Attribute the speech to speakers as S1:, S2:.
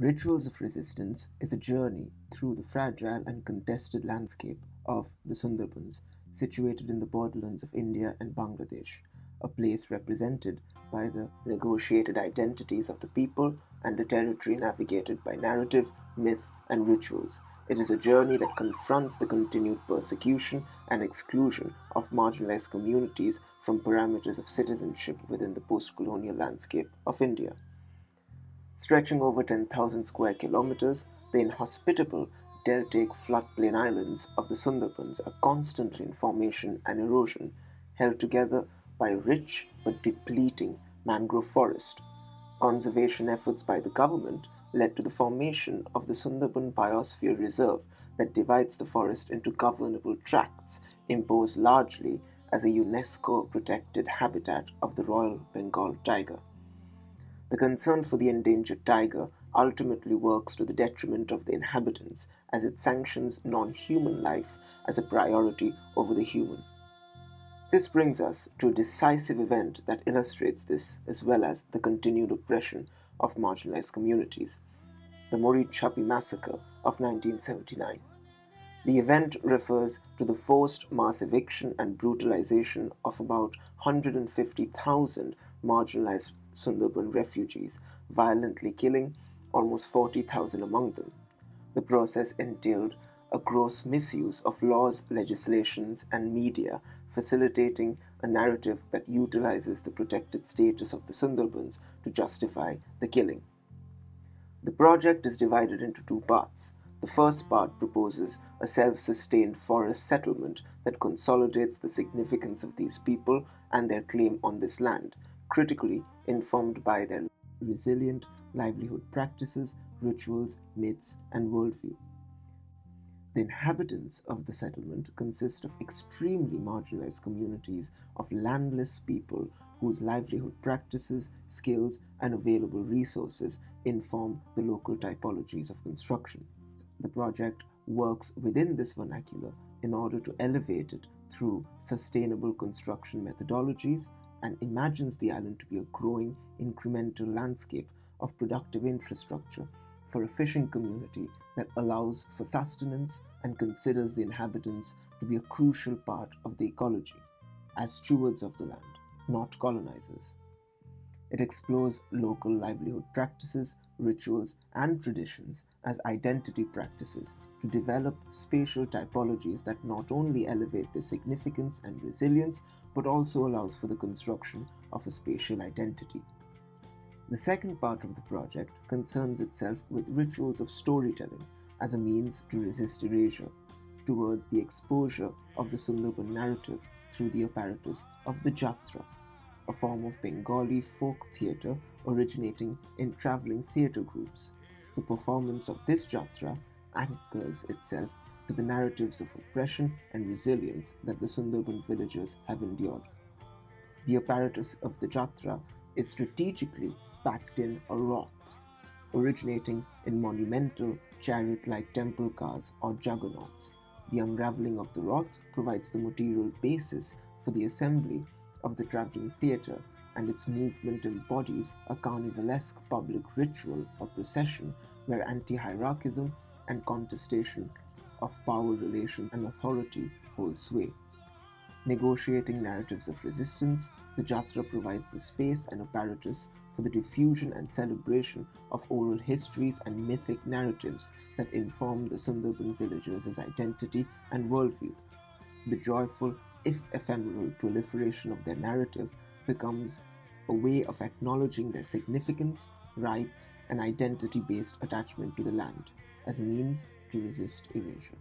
S1: Rituals of Resistance is a journey through the fragile and contested landscape of the Sundarbans, situated in the borderlands of India and Bangladesh, a place represented by the negotiated identities of the people and a territory navigated by narrative, myth, and rituals. It is a journey that confronts the continued persecution and exclusion of marginalized communities from parameters of citizenship within the post colonial landscape of India. Stretching over 10,000 square kilometers, the inhospitable deltaic floodplain islands of the Sundarbans are constantly in formation and erosion, held together by a rich but depleting mangrove forest. Conservation efforts by the government led to the formation of the Sundarban Biosphere Reserve that divides the forest into governable tracts, imposed largely as a UNESCO protected habitat of the Royal Bengal tiger. The concern for the endangered tiger ultimately works to the detriment of the inhabitants as it sanctions non-human life as a priority over the human. This brings us to a decisive event that illustrates this as well as the continued oppression of marginalized communities, the Chuppy Massacre of 1979. The event refers to the forced mass eviction and brutalization of about 150,000 marginalized Sundarban refugees, violently killing almost 40,000 among them. The process entailed a gross misuse of laws, legislations, and media, facilitating a narrative that utilizes the protected status of the Sundarbans to justify the killing. The project is divided into two parts. The first part proposes a self-sustained forest settlement that consolidates the significance of these people and their claim on this land, critically informed by their resilient livelihood practices, rituals, myths, and worldview. The inhabitants of the settlement consist of extremely marginalized communities of landless people whose livelihood practices, skills, and available resources inform the local typologies of construction. The project works within this vernacular in order to elevate it through sustainable construction methodologies and imagines the island to be a growing incremental landscape of productive infrastructure for a fishing community that allows for sustenance and considers the inhabitants to be a crucial part of the ecology, as stewards of the land, not colonizers. It explores local livelihood practices, rituals, and traditions as identity practices to develop spatial typologies that not only elevate their significance and resilience, but also allows for the construction of a spatial identity. The second part of the project concerns itself with rituals of storytelling as a means to resist erasure, towards the exposure of the Sundarban narrative through the apparatus of the Jatra, a form of Bengali folk theatre originating in travelling theatre groups. The performance of this Jatra anchors itself to the narratives of oppression and resilience that the Sundarban villagers have endured. The apparatus of the Jatra is strategically packed in a Rath, originating in monumental chariot-like temple cars or juggernauts. The unravelling of the Rath provides the material basis for the assembly of the travelling theatre, and its movement embodies a carnivalesque public ritual or procession where anti-hierarchism and contestation of power relations and authority hold sway. Negotiating narratives of resistance, the Jatra provides the space and apparatus for the diffusion and celebration of oral histories and mythic narratives that inform the Sundarban villagers' identity and worldview. The joyful, if ephemeral, proliferation of their narrative becomes a way of acknowledging their significance, rights, and identity-based attachment to the land as a means to resist erasure.